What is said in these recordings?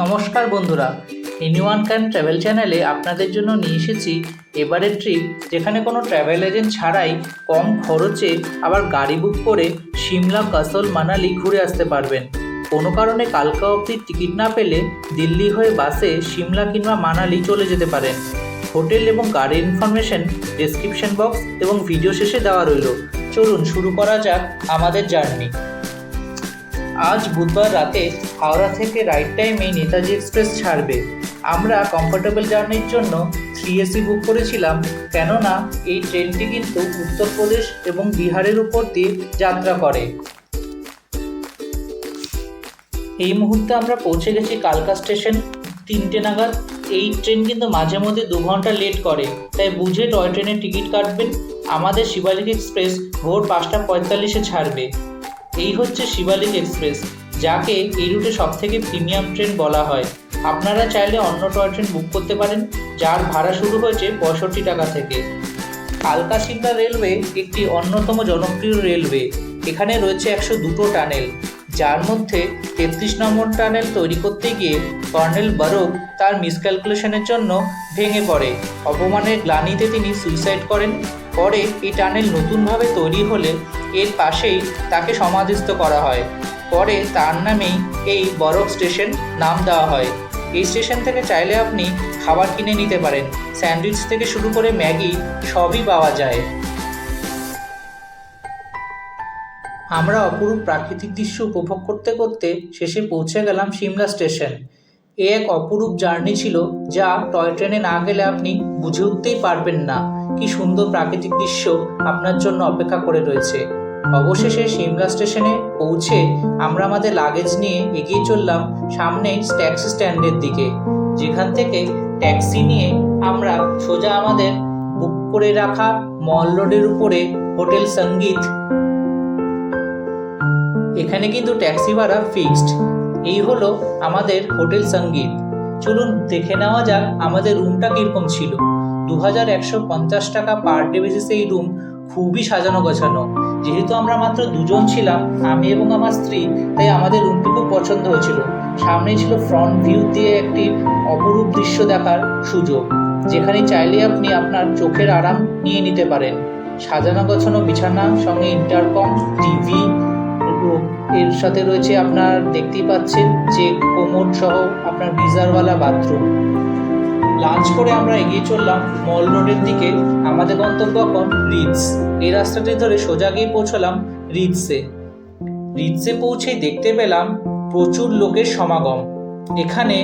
নমস্কার বন্ধুরা, anyone can travel চ্যানেলে আপনাদের জন্য নিয়ে এসেছি এবারের ট্রিপ, যেখানে কোনো ট্রাভেল এজেন্ট ছাড়াই কম খরচে আবার গাড়ি বুক করে সিমলা, কাসল, মানালি ঘুরে আসতে পারবেন। কোনো কারণে কালকা অবধি টিকিট না পেলে দিল্লি হয়ে বাসে সিমলা কিংবা মানালি চলে যেতে পারেন। হোটেল এবং গাড়ির ইনফরমেশন ডেসক্রিপশন বক্স এবং ভিডিও শেষে দেওয়া রইল। চলুন শুরু করা যাক আমাদের জার্নি। আজ বুধবার রাতে হাওড়া থেকে রাইট টাইমে নেতাজি এক্সপ্রেস ছাড়বে। আমরা কমফোর্টেবল জার্নির জন্য 3AC বুক করেছিলাম, কেননা এই ট্রেনটি কিন্তু উত্তরপ্রদেশ এবং বিহারের উপর দিয়ে যাত্রা করে। এই মুহূর্তে আমরা পৌঁছে গেছি কালকা স্টেশন 3টে নাগাদ। এই ট্রেন কিন্তু মাঝে মধ্যে 2 ঘন্টা লেট করে, তাই বুঝে টয় ট্রেনের টিকিট কাটবেন। আমাদের শিবালিক এক্সপ্রেস ভোর 5:45-এ ছাড়বে। এই হচ্ছে শিবালিক এক্সপ্রেস, যাকে এই রুটে সবথেকে প্রিমিয়াম ট্রেন বলা হয়। আপনারা চাইলে অন্য টয় ট্রেন বুক করতে পারেন, যার ভাড়া শুরু হয়েছে 65 টাকা থেকে। কালকা সিমলা রেলওয়ে একটি অন্যতম জনপ্রিয় রেলওয়ে। এখানে রয়েছে 102টো টানেল, যার মধ্যে 33 নম্বর টানেল তৈরি করতে গিয়ে কর্নেল বারোক তার মিসক্যালকুলেশনের জন্য ভেঙে পড়ে। অপমানের গ্লানিতে তিনি সুইসাইড করেন। পরে এই টানেল নতুনভাবে তৈরি হলে এর পাশেই তাকে সমাধিস্থ করা হয়। পরে তার নামেই এই বরক স্টেশন নাম দেওয়া হয়। এই স্টেশন থেকে চাইলে আপনি খাবার কিনে নিতে পারেন। স্যান্ডউইচ থেকে শুরু করে ম্যাগি সবই পাওয়া যায়। আমরা অপরূপ প্রাকৃতিক দৃশ্য উপভোগ করতে করতে শেষে পৌঁছে গেলাম সিমলা স্টেশন। এ এক অপরূপ জার্নি ছিল, যা টয় ট্রেনে না গেলে আপনি বুঝে উঠতেই পারবেন না কি সুন্দর প্রাকৃতিক দৃশ্য আপনার জন্য অপেক্ষা করে রয়েছে। অবশেষে সিমলা স্টেশনে পৌঁছে আমরা আমাদের লাগেজ নিয়ে এগিয়ে চললাম সামনে ট্যাক্সি স্ট্যান্ডের দিকে, যেখান থেকে ট্যাক্সি নিয়ে আমরা সোজা আমাদের বুক করে রাখা মল রোডের উপরে হোটেল সঙ্গীত। এখানে কিন্তু ট্যাক্সি ভাড়া ফিক্সড। এই হলো আমাদের হোটেল সঙ্গীত। চলুন দেখে নেওয়া যাক আমাদের রুমটা কীরকম ছিল। 2150 টাকা পার ডে বেসিসে এই রুম। খুবই সাজানো গোছানো। যেহেতু আমরা মাত্র 2 জন ছিলাম, আমি এবং আমার স্ত্রী, তাই আমাদের রুমটি খুব পছন্দ হয়েছিল। সামনে ছিল ফ্রন্ট ভিউ দিয়ে একটি অপরূপ দৃশ্য দেখার সুযোগ, যেখানে চাইলে আপনি আপনার চোখের আরাম নিয়ে নিতে পারেন। সাজানো গোছানো বিছানা, সঙ্গে ইন্টারকম, টিভি, এর সাথে রয়েছে আপনার দেখতেই পাচ্ছেন যে কোমোড সহ আপনার গিজারওয়ালা বাথরুম। লাঞ্চ করে আমরা এগিয়ে চললাম মল রোডের দিকে। আমাদের গন্তব্য এখন রিডস। এই রাস্তাটি ধরে সোজা গিয়ে পৌঁছলাম রিডসে। রিডসে পৌঁছেই দেখতে পেলাম প্রচুর লোকের সমাগম। এখানে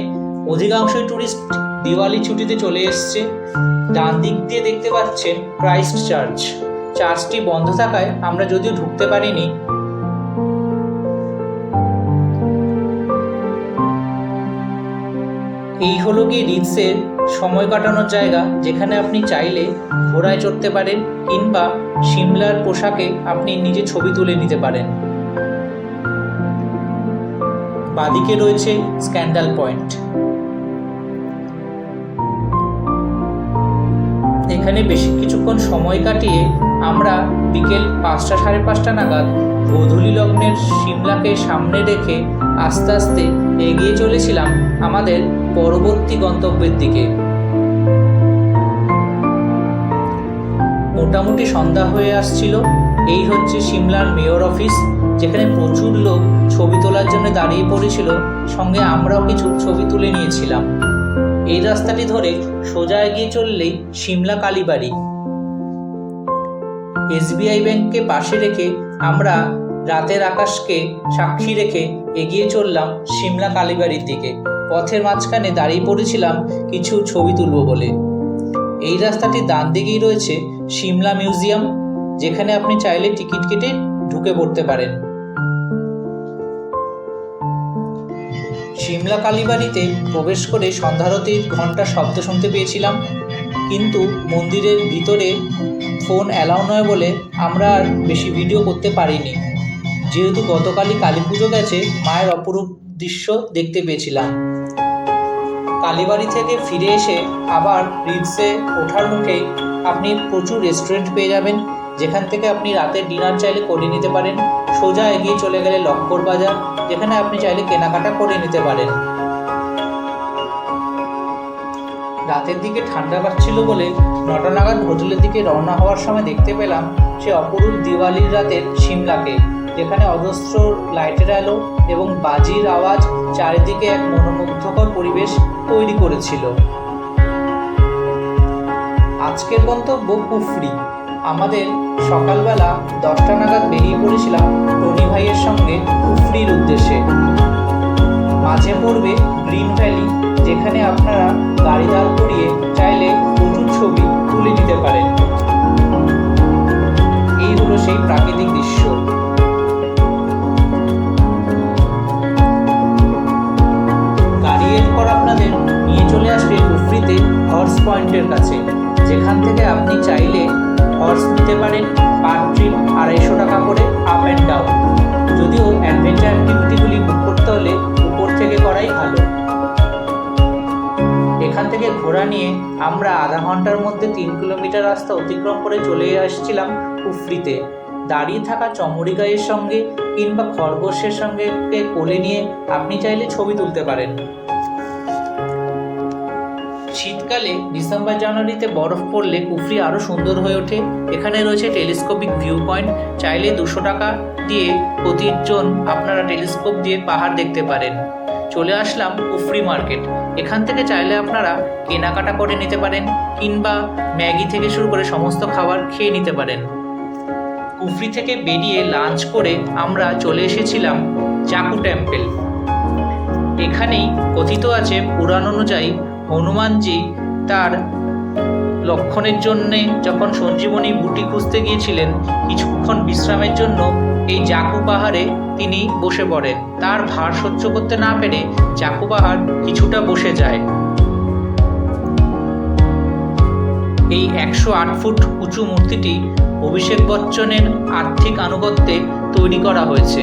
অধিকাংশই ট্যুরিস্ট দিওয়ালি ছুটিতে চলে এসছে। ডান দিক দিয়ে দেখতে পাচ্ছেন ক্রাইস্ট চার্চ। চার্চটি বন্ধ থাকায় আমরা যদিও ঢুকতে পারিনি। এই হলো গিয়ে রিডসের সময় কাটানোর জায়গা, যেখানে আপনি চাইলে ঘোড়ায় চড়তে পারেন কিংবা সিমলার পোশাকে আপনি নিজে ছবি তুলে নিতে পারেন। বাদিকে রয়েছে স্ক্যান্ডাল পয়েন্ট। এখানে বেশি কিছুক্ষণ সময় কাটিয়ে আমরা বিকেল 5টা সাড়ে 5টা নাগাদ গোধূলি লগ্নের সিমলাকে সামনে রেখে আস্তে আস্তে এগিয়ে চলেছিলাম আমাদের পরবর্তী গন্তব্যের দিকে। মোটামুটি সন্ধ্যা হয়ে আসছিল। এই হচ্ছে সিমলার মেয়র অফিস, যেখানে প্রচুর লোক ছবি তোলার জন্য দাঁড়িয়ে পড়েছিল। সঙ্গে আমরাও কিছু ছবি তুলে নিয়েছিলাম। এই রাস্তাটি ধরে সোজা এগিয়ে চললেই সিমলা কালীবাড়ি। SBI ব্যাংককে পাশে রেখে আমরা রাতের আকাশকে সাক্ষী রেখে এগিয়ে চললাম সিমলা কালীবাড়ির দিকে। পথের মাঝখানে দাঁড়িয়ে পড়েছিলাম কিছু ছবি তুলব বলে। এই রাস্তাটির ডান দিকেই রয়েছে সিমলা মিউজিয়াম, যেখানে আপনি চাইলে টিকিট কেটে ঢুকে পড়তে পারেন। সিমলা কালীবাড়িতে প্রবেশ করে সন্ধ্যারতির ঘণ্টার শব্দ শুনতে পেয়েছিলাম, কিন্তু মন্দিরের ভিতরে ফোন অ্যালাউ নয় বলে আমরা আর বেশি ভিডিও করতে পারিনি। যেহেতু গতকালই কালী পুজো গেছে, মায়ের অপরূপ দৃশ্য দেখতে পেয়েছিলাম। কালীবাড়ি থেকে ফিরে এসে আবার রিডসে ওঠার মুখেই আপনি প্রচুর রেস্টুরেন্ট পেয়ে যাবেন, যেখান থেকে আপনি রাতের ডিনার চাইলে করে নিতে পারেন। সোজা এগিয়ে চলে গেলে লক্কর বাজার, যেখানে আপনি চাইলে কেনাকাটা করে নিতে পারেন। রাতের দিকে ঠান্ডা পাচ্ছিল বলে 9টা নাগাদ হোটেলের দিকে রওনা হওয়ার সময় দেখতে পেলাম সে অপরূপ দিওয়ালির রাতের সিমলাকে, যেখানে অজস্র লাইটের আলো এবং বাজির আওয়াজ চারিদিকে এক মনোমুগ্ধকর পরিবেশ তৈরি করেছিল। আজকের গন্তব্য কুফরি। আমাদের সকালবেলা 10টা নাগাদ বেরিয়ে পড়েছিলাম টনি ভাইয়ের সঙ্গে কুফরির উদ্দেশ্যে। মাঝে পড়বে গ্রিন ভ্যালি, যেখানে আপনারা গাড়ি দাঁড় করিয়ে চাইলে প্রচুর ছবি তুলে নিতে পারেন। এই হলো সেই প্রাকৃতিক দৃশ্য। গাড়ি এরপর আপনাদের নিয়ে চলে আসবে কুফরিতে হর্স পয়েন্টের কাছে, যেখান থেকে আপনি চাইলে হর্স নিতে পারেন পার ট্রিপ 250 টাকা করে আপ অ্যান্ড ডাউন। যদিও অ্যাডভেঞ্চার অ্যাক্টিভিটিগুলি বুক করতে হলে উপর থেকে করাই ভালো। এখান থেকে ঘোড়া নিয়ে আমরা আধা ঘন্টার মধ্যে 3 কিলোমিটার রাস্তা অতিক্রম করে চলে আসছিলাম কুফরিতে। দাঁড়িয়ে থাকা চমড়ি গাইয়ের সঙ্গে কিংবা খরগোশের সঙ্গে কোলে নিয়ে আপনি চাইলে ছবি তুলতে পারেন। শীতকালে ডিসেম্বর জানুয়ারিতে বরফ পড়লে কুফরি আরও সুন্দর হয়ে ওঠে। এখানে রয়েছে টেলিস্কোপিক ভিউ পয়েন্ট, চাইলে 200 টাকা দিয়ে প্রতিজন আপনারা টেলিস্কোপ দিয়ে পাহাড় দেখতে পারেন। চলে আসলাম কুফরি মার্কেট। এখান থেকে চাইলে আপনারা কেনাকাটা করে নিতে পারেন কিংবা ম্যাগি থেকে শুরু করে সমস্ত খাবার খেয়ে নিতে পারেন। কুফরি থেকে বেরিয়ে লাঞ্চ করে আমরা চলে এসেছিলাম জাকু টেম্পল। এখানেই কথিত আছে পুরাণ অনুযায়ী হনুমানজি তার লক্ষণের জন্যে যখন সঞ্জীবনী বুটি খুঁজতে গিয়েছিলেন, কিছুক্ষণ বিশ্রামের জন্য এই জাকু পাহাড়ে তিনি বসে পড়েন। তার ভার সহ্য করতে না পেরে জাকু পাহাড় কিছুটা বসে যায়। এই 108 ফুট উঁচু মূর্তিটি অভিষেক বচ্চনের আর্থিক আনুগত্যে তৈরি করা হয়েছে।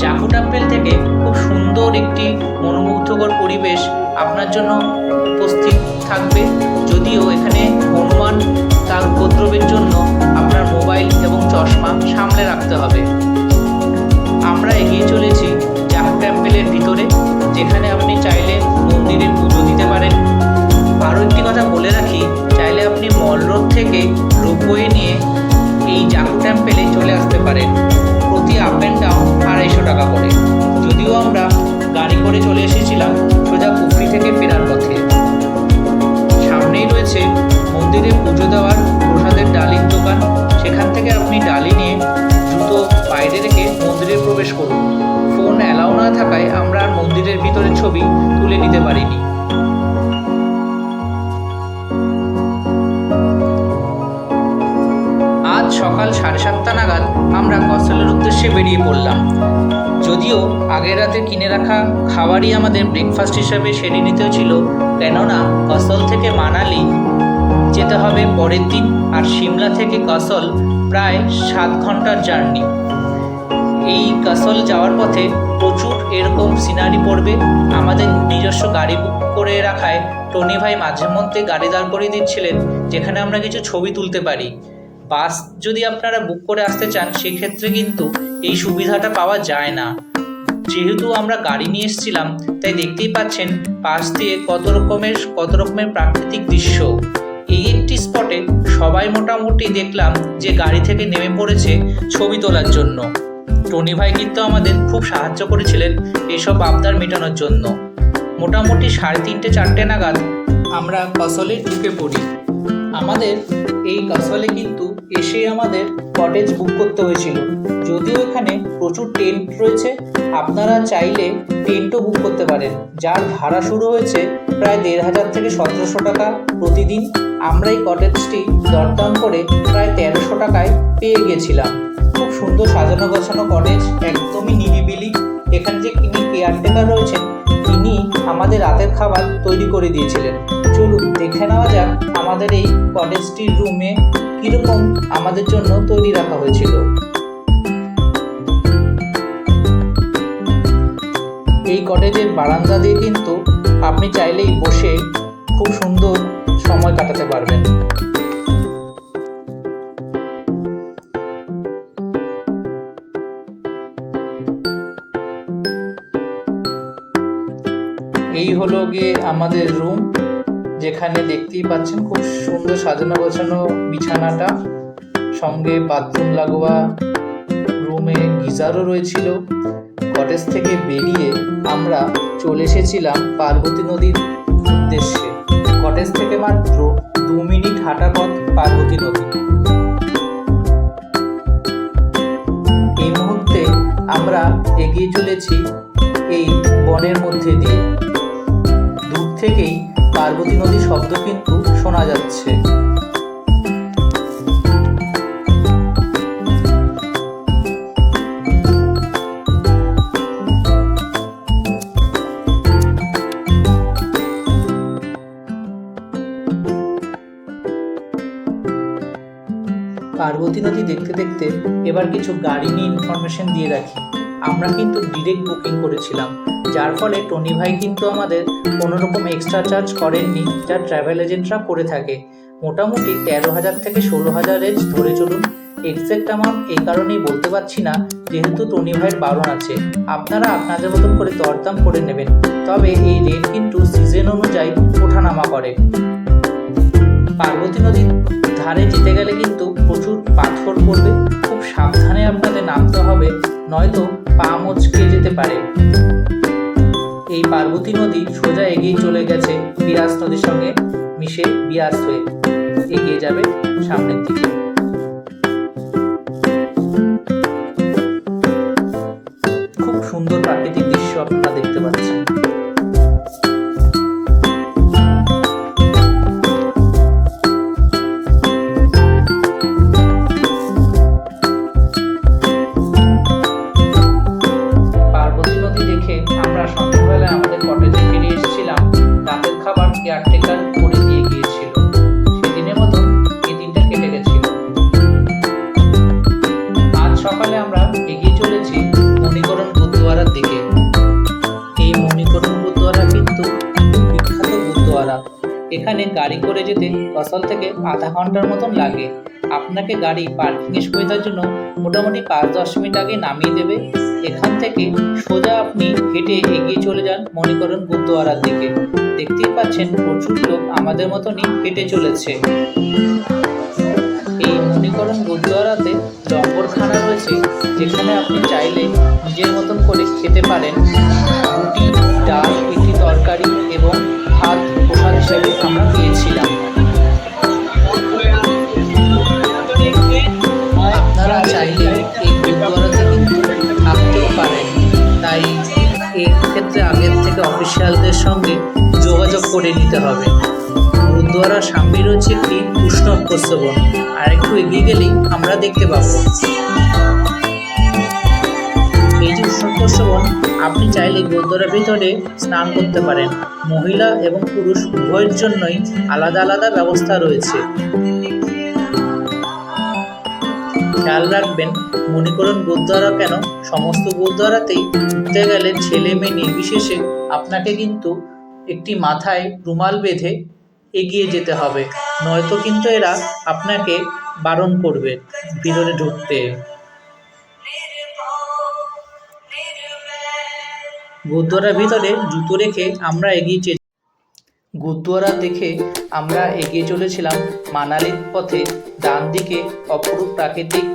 জাকু টেম্পল থেকে খুব সুন্দর একটি মনোমুগ্ধকর পরিবেশ আপনার জন্য উপস্থিত থাকবে। যদিও এখানে হনুমান তার উপদ্রবের জন্য আপনার মোবাইল এবং চশমা সামলে রাখতে হবে। আমরা এগিয়ে চলেছি জাকু টেম্পলের ভিতরে, যেখানে আপনি চাইলে মন্দিরে পুজো দিতে পারেন। আরও একটি কথা বলে রাখি, চাইলে আপনি মল রোড থেকে রোপওয়ে নিয়ে এই জাকু টেম্পলে চলে আসতে পারেন। প্রতি আপ অ্যান্ড ডাউন 250 টাকা করে। যদিও আমরা গাড়ি করে চলে এসেছিলাম সোজা কুফরি থেকে ফেরার পথে। সামনেই রয়েছে মন্দিরে পুজো দেওয়ার প্রসাদের ডালির দোকান। সেখান থেকে আপনি ডালি নিয়ে জুতো বাইরে রেখে মন্দিরে প্রবেশ করুন। ফোন অ্যালাউ না থাকায় আমরা আর মন্দিরের ভিতরের ছবি তুলে নিতে পারিনি। আজ সকাল 7:30 নাগাদ আমরা কসলের উদ্দেশ্যে বেরিয়ে পড়লাম। যদিও আগের রাতে কিনে রাখা খাবারই আমাদের ব্রেকফাস্ট হিসাবে সেরে নিতে ছিল, কেননা কসল থেকে মানালি যেতে হবে পরের দিন, আর সিমলা থেকে কসল প্রায় 7 ঘন্টার জার্নি। এই কসল যাওয়ার পথে প্রচুর এরকম সিনারি পড়বে। আমাদের নিজস্ব গাড়ি বুক করে রাখায় টনি ভাই মাঝে মধ্যে গাড়ি দাঁড় করিয়ে দিচ্ছিলেন, যেখানে আমরা কিছু ছবি তুলতে পারি। বাস যদি আপনারা বুক করে আসতে চান, সেক্ষেত্রে কিন্তু এই সুবিধাটা পাওয়া যায় না। যেহেতু আমরা গাড়ি নিয়ে এসেছিলাম, তাই দেখতেই পাচ্ছেন পাশ দিয়ে কত রকমের প্রাকৃতিক দৃশ্য। এই একটি স্পটে সবাই মোটামুটি দেখলাম যে গাড়ি থেকে নেমে পড়েছে ছবি তোলার জন্য। টনি ভাই কিন্তু আমাদের খুব সাহায্য করেছিলেন এইসব আবদার মেটানোর জন্য। মোটামুটি 3:30-4টে নাগাদ আমরা কসলে ঢুকে পড়ি। আমাদের এই কসলে কিন্তু এসে আমাদের কটেজ বুক করতে হয়েছিল। যদিও এখানে প্রচুর টেন্ট রয়েছে, আপনারা চাইলে টেন্টও বুক করতে পারেন, যার ভাড়া শুরু হয়েছে প্রায় 1500 থেকে 1700 টাকা প্রতিদিন। আমরা এই কটেজটি দরদাম করে প্রায় 1300 টাকায় পেয়ে গিয়েছিলাম। খুব সুন্দর সাজানো গোছানো কটেজ, একদমই নিরিবিলি। এখানে যে তিনি কেয়ারটেকার রয়েছেন, তিনি আমাদের রাতের খাবার তৈরি করে দিয়েছিলেন। চলুন দেখে নেওয়া যাক আমাদের এই কটেজটির রুমে কীরকম আমাদের জন্য তৈরি রাখা হয়েছিল। এই কটেজের বারান্দা দিয়ে কিন্তু আপনি চাইলেই বসে খুব সুন্দর সময় কাটাতে পারবেন। এই হলো গিয়ে আমাদের রুম, যেখানে দেখতেই পাচ্ছেন খুব সুন্দর সাজানো গোছানো বিছানাটা, সঙ্গে বাথরুম লাগোয়া রুমে গিজারও রয়েছিল। কটেজ থেকে বেরিয়ে আমরা চলে এসেছিলাম পার্বতী নদীর উদ্দেশ্যে। কটেজ থেকে মাত্র 2 মিনিট হাঁটা পথ পার্বতী নদী। এই মুহূর্তে আমরা এগিয়ে চলেছি এই বনের মধ্যে দিয়ে। দূর থেকেই পার্বতী নদীর শব্দ কিন্তু শোনা যাচ্ছে। পার্বতী নদী দেখতে দেখতে এবার কিছু গাড়ি নিয়ে ইনফরমেশন দিয়ে রাখি। আমরা কিন্তু ডিরেক্ট বুকিং করেছিলাম, যার ফলে টনি ভাই কিন্তু আমাদের কোনো রকম এক্সট্রা চার্জ করেননি, যা ট্রাভেল এজেন্টরা করে থাকে। মোটামুটি 13,000 থেকে 16,000 রেঞ্জ ধরে চলুন। এক্স্যাক্ট অ্যামাউন্ট এই কারণেই বলতে পারছি না, যেহেতু টনি ভাইয়ের বারণ আছে। আপনারা আপনাদের মতন করে দরদাম করে নেবেন, তবে এই রেট কিন্তু সিজন অনুযায়ী ওঠানামা করে। পার্বতী নদীর ধারে যেতে গেলে কিন্তু প্রচুর পাথর পড়বে, খুব সাবধানে আপনাদের নামতে হবে, নয়তো পা মচকে যেতে পারে। এই পার্বতী নদী সোজা এগিয়ে চলে গেছে বিয়াস নদীর সঙ্গে মিশে বিয়াস হয়ে এগিয়ে যাবে সামনের দিকে। খুব সুন্দর প্রাকৃতিক দৃশ্য আপনারা দেখতে পাচ্ছেন। সকালে আমরা এগিয়ে চলেছি মণিকরণ গুরুদ্বারার দিকে। এই মণিকরণ গুরুদ্বারা কিন্তু বিখ্যাত গুরুদ্বারা। এখানে গাড়ি করে যেতে কসল থেকে আধা ঘন্টার মতন লাগে। আপনাকে গাড়ি পার্কিংয়ের সুবিধার জন্য মোটামুটি 5-10 মিনিট আগে নামিয়ে দেবে। এখান থেকে সোজা আপনি হেঁটে এগিয়ে চলে যান মণিকরণ গুরুদ্বারার দিকে। দেখতেই পাচ্ছেন প্রচুর লোক আমাদের মতনই হেঁটে চলেছে। এই মণিকরণ গুরুদ্বারাতে লঙ্গরখানা রয়েছে, যেখানে আপনি চাইলে নিজের মতন করে খেতে পারেন। রুটি, ডাল, একটি তরকারি এবং ভাত প্রসাদ হিসেবে আমরা পেয়েছিলাম। আপনারা চাইলে এই গুরুদ্বারাতে কিন্তু থাকতেও পারেন, তাই এর ক্ষেত্রে আগের থেকে অফিসিয়ালদের সঙ্গে যোগাযোগ করে নিতে হবে। গুরুদ্বারার সামনে রয়েছে একটি উষ্ণ প্রস্রবণ, আর একটু এগিয়ে গেলেই আমরা দেখতে পাবো এই যে উষ্ণ প্রস্রবণ। আপনি চাইলে গুরুদ্বারার ভিতরে স্নান করতে পারেন। মহিলা এবং পুরুষ উভয়ের জন্যই আলাদা আলাদা ব্যবস্থা রয়েছে। খেয়াল রাখবেন, মণিকরণ গুরুদ্বারা কেন, সমস্ত গুরুদ্বারাতেই ঘুরতে গেলে ছেলে মেয়ে নির্বিশেষে আপনাকে কিন্তু একটি মাথায় রুমাল বেঁধে এগিয়ে যেতে হবে, নয়তো কিন্তু এরা আপনাকে বারণ করবে ভিতরে ঢুকতে। গুরুদ্বারার ভিতরে জুতো রেখে আমরা গুরুদ্বারা দেখে আমরা এগিয়ে চলেছিলাম মানালির পথে। ডান দিকে অপরূপ প্রাকৃতিক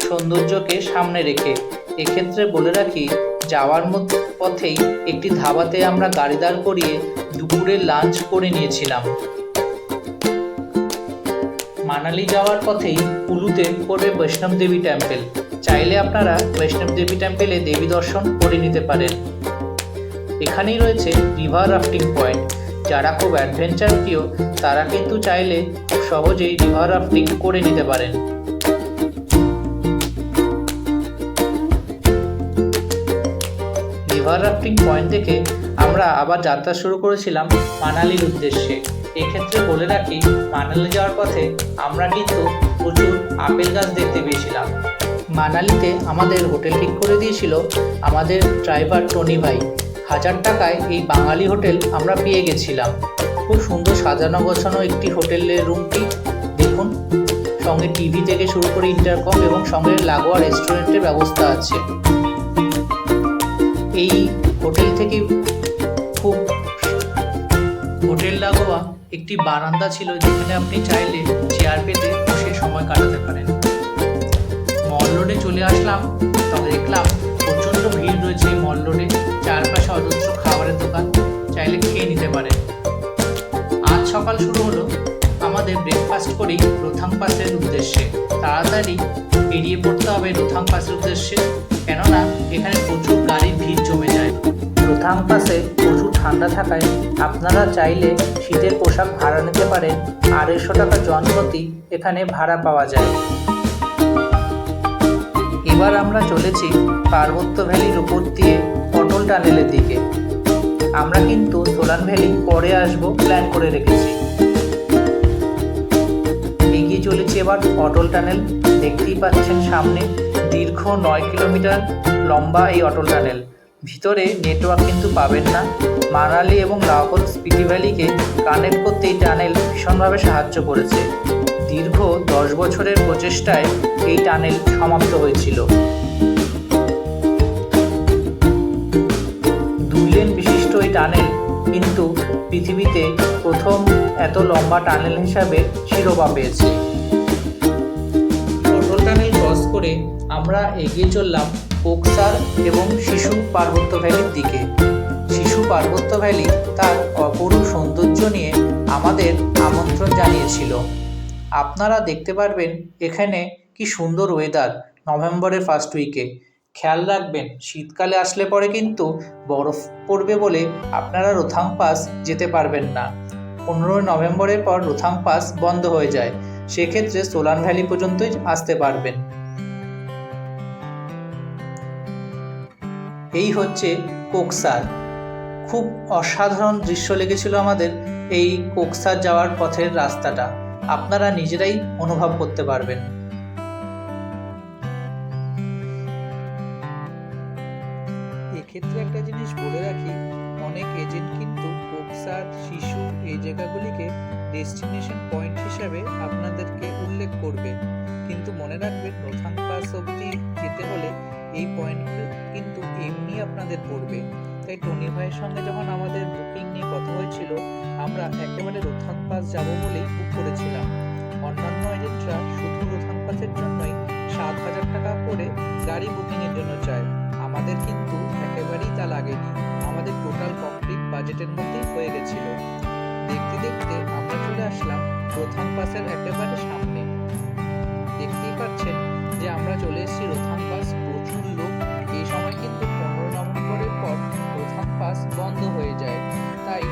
সৌন্দর্যকে সামনে রেখে। এক্ষেত্রে বলে রাখি, যাওয়ার পথেই একটি ধাবাতে আমরা গাড়ি দাঁড় করিয়ে দুপুরের লাঞ্চ করে নিয়েছিলাম। মানালি যাওয়ার পথেই কুলুতে পড়বে বৈষ্ণব দেবী টেম্পল। চাইলে আপনারা বৈষ্ণব দেবী টেম্পলে দেবী দর্শন করে নিতে পারেন। এখানেই রয়েছে রিভার রাফটিং পয়েন্ট। যারা খুব অ্যাডভেঞ্চার প্রিয় তারা কিন্তু চাইলে খুব সহজেই রিভার রাফটিং করে নিতে পারেন। রিভার রাফটিং পয়েন্ট থেকে আমরা আবার যাত্রা শুরু করেছিলাম মানালির উদ্দেশ্যে। এক্ষেত্রে বলে রাখি, মানালি যাওয়ার পথে আমরা কিন্তু প্রচুর আপেল গাছ দেখতে পেয়েছিলাম। মানালিতে আমাদের হোটেল ঠিক করে দিয়েছিল আমাদের ড্রাইভার টনি ভাই। 1000 টাকায় এই বাঙালি হোটেল আমরা পেয়ে গেছিলাম। খুব সুন্দর সাজানো গোছানো একটি হোটেলের রুমটি দেখুন, সঙ্গে টিভি থেকে শুরু করে ইন্টারকম এবং সঙ্গে লাগোয়া রেস্টুরেন্টের ব্যবস্থা আছে। এই হোটেল থেকে খুব হোটেল লাগোয়া একটি বারান্দা ছিল, যেখানে আপনি চাইলে চেয়ার পেতে বসে সময় কাটাতে পারেন। মল রোডে চলে আসলাম, তবে দেখলাম প্রচণ্ড ভিড় রয়েছে এই মল রোডে। চারপাশে অজস্র খাবারের দোকান, চাইলে খেয়ে নিতে পারেন। আজ সকাল শুরু হলো আমাদের ব্রেকফাস্ট করেই রোথাং পাসের উদ্দেশ্যে। তাড়াতাড়ি বেরিয়ে পড়তে হবে রোথাং পাসের উদ্দেশ্যে, কেননা এখানে প্রচুর গাড়ির ভিড় জমে যায়। রোথাং পাসে প্রচুর ঠান্ডা থাকায় আপনারা চাইলে শীতের পোশাক ভাড়া নিতে পারেন। 250 টাকা জনপ্রতি এখানে ভাড়া পাওয়া যায়। এবার আমরা চলেছি পার্বত্য ভ্যালির উপর দিয়ে অটল টানেলের দিকে। আমরা কিন্তু সোলান ভ্যালি পরে আসবো প্ল্যান করে রেখেছি। এগিয়ে চলেছি এবার অটল টানেল। দেখতেই পাচ্ছেন সামনে দীর্ঘ 9 কিলোমিটার লম্বা এই অটল টানেল। ভিতরে নেটওয়ার্ক কিন্তু পাবেন না। মানালি এবং লাহোর স্পিতি ভ্যালিকে কানেক্ট করতে এই টানেল ভীষণভাবে সাহায্য করেছে। দীর্ঘ 10 বছরের প্রচেষ্টায় এই টানেল সমাপ্ত হয়েছিল। 2 লেন বিশিষ্ট এই টানেল কিন্তু পৃথিবীতে প্রথম এত লম্বা টানেল হিসাবে শিরোপা পেয়েছে। অটল টানেল ক্রস করে আমরা এগিয়ে চললাম কোকসার এবং শিশু পার্বত্য ভ্যালির দিকে। শিশু পার্বত্য ভ্যালি তার অপরূপ সৌন্দর্য নিয়ে আমাদের আমন্ত্রণ জানিয়েছিল। আপনারা দেখতে পারবেন এখানে কি সুন্দর ওয়েদার নভেম্বরের ফার্স্ট উইকে। খেয়াল রাখবেন শীতকালে আসলে পরে কিন্তু বরফ পড়বে বলে আপনারা রোথাং পাস যেতে পারবেন না। 15 নভেম্বরের পর রোথাং পাস বন্ধ হয়ে যায়, সেক্ষেত্রে সোলান ভ্যালি পর্যন্তই আসতে পারবেন। এই হচ্ছে কোকসার। খুব অসাধারণ দৃশ্য লেগেছিল আমাদের এই কোকসার যাওয়ার পথের রাস্তাটা। আপনারা নিজেরাই অনুভব করতে পারবেন। এক্ষেত্রে একটা জিনিস বলে রাখি, অনেক এজেন্ট কিন্তু কোকসার, শিশু এই জায়গাগুলিকে ডেস্টিনেশন পয়েন্ট হিসাবে আপনাদেরকে উল্লেখ করবে, কিন্তু মনে রাখবেন রোথাং পাস অবধি যেতে হলে এই পয়েন্টগুলো কিন্তু এমনি আপনাদের পড়বে। তাই টনি ভাইয়ের সঙ্গে যখন আমাদের বুকিং নিয়ে কথা হয়েছিল, আমরা একেবারে রোথাং পাস যাব বলেই বুক করেছিলাম। অন্যান্য এজেন্টরা শুধু রোথাং পাসের জন্যই 7,000 টাকা করে গাড়ি বুকিংয়ের জন্য চায়। আমাদের কিন্তু একেবারেই তা লাগেনি, আমাদের টোটাল কমপ্লিট বাজেটের মধ্যেই হয়ে গেছিল। দেখতে দেখতে আমরা চলে আসলাম রোথাং পাসের একেবারে সামনে। দেখতেই পাচ্ছেন যে আমরা চলে এসেছি রোথাং পাস। প্রচুর লোক। এই সময় কিন্তু 15 নভেম্বরের পর রোথাং পাস বন্ধ হয়ে যায়। তাই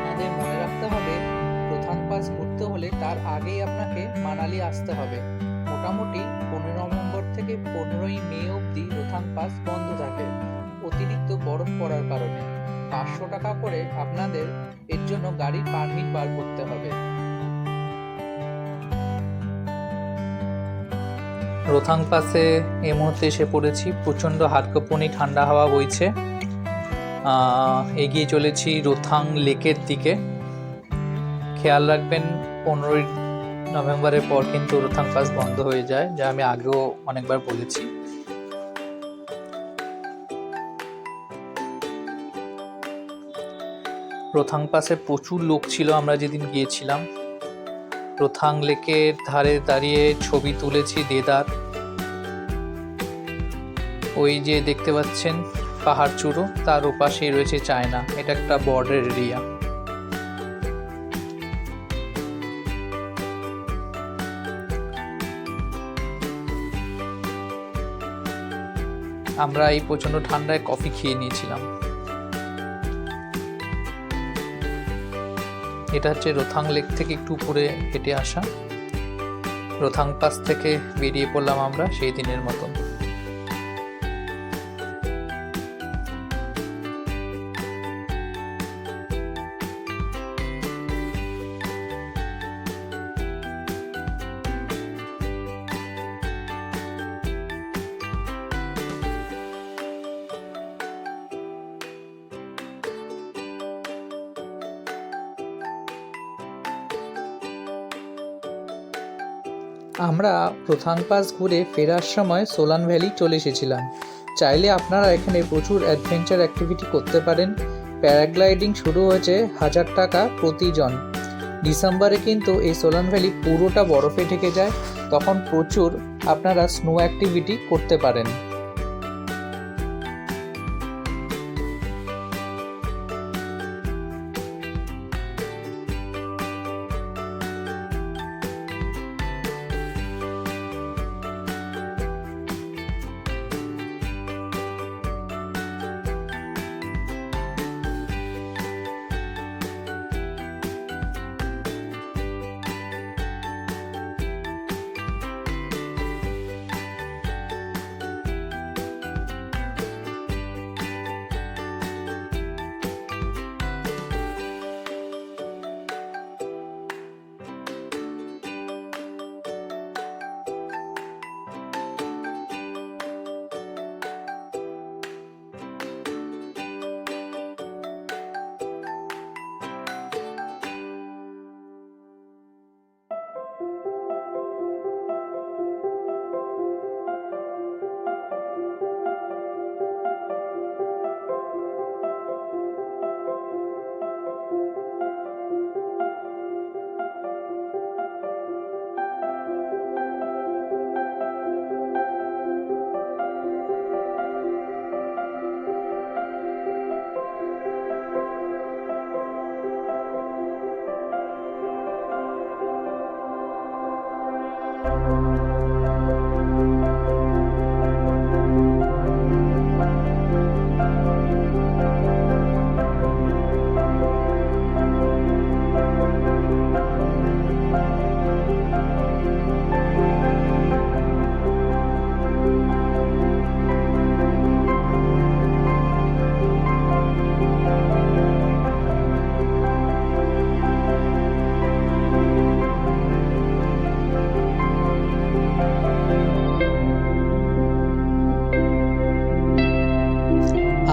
আমাদের মনে রাখতে হবে রোথাং পাস ঘুরতে হলে তার আগেই আপনাকে মানালি আসতে হবে। মোটামুটি 15 নভেম্বর থেকে 15ই মে অবধি রোথাং পাস বন্ধ থাকে অতিরিক্ত বরফ পড়ার কারণে। 500 টাকা করে আপনাদের এর জন্য গাড়ির পারমিট বার করতে হবে। রোথাং পাসে এই মুহূর্তে এসে পড়েছি। প্রচণ্ড হাড়কাঁপুনি ঠান্ডা হাওয়া বইছে। এগিয়ে চলেছি রোথাং লেকের দিকে। খেয়াল রাখবেন 15 নভেম্বরের পর কিন্তু রোথাং পাস বন্ধ হয়ে যায়, যা আমি আগেও অনেকবার বলেছি। রোথাং পাসে প্রচুর লোক ছিল আমরা যেদিন গিয়েছিলাম। রোথাং লেকের ধারে দাঁড়িয়ে ছবি তুলেছি দেদার। ওই যে দেখতে পাচ্ছেন পাহাড় চূড়ো, তার ওপাশেই রয়েছে চায়না। এটা একটা বর্ডার এরিয়া। আমরা এই প্রচন্ড ঠান্ডায় কফি খেয়ে নিয়েছিলাম। এটা হচ্ছে রোথাং লেক থেকে একটু উপরে হেঁটে আসা। রোথাং পাস থেকে বেরিয়ে পড়লাম আমরা সেই দিনের মতন। আমরা রোথাং পাস ঘুরে ফেরার সময় সোলান ভ্যালি চলে এসেছিলাম। চাইলে আপনারা এখানে প্রচুর অ্যাডভেঞ্চার অ্যাক্টিভিটি করতে পারেন। প্যারাগ্লাইডিং শুরু হয়েছে 1000 টাকা প্রতিজন। ডিসেম্বরে কিন্তু এই সোলান ভ্যালি পুরোটা বরফে ঢেকে যায়, তখন প্রচুর আপনারা স্নো অ্যাক্টিভিটি করতে পারেন।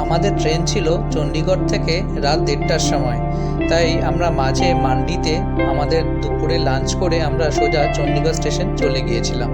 আমাদের ট্রেন ছিল চণ্ডীগড় থেকে রাত 1:30টার সময়, তাই আমরা মাঝে মান্ডিতে আমাদের দুপুরে লাঞ্চ করে আমরা সোজা চণ্ডীগড় স্টেশন চলে গিয়েছিলাম।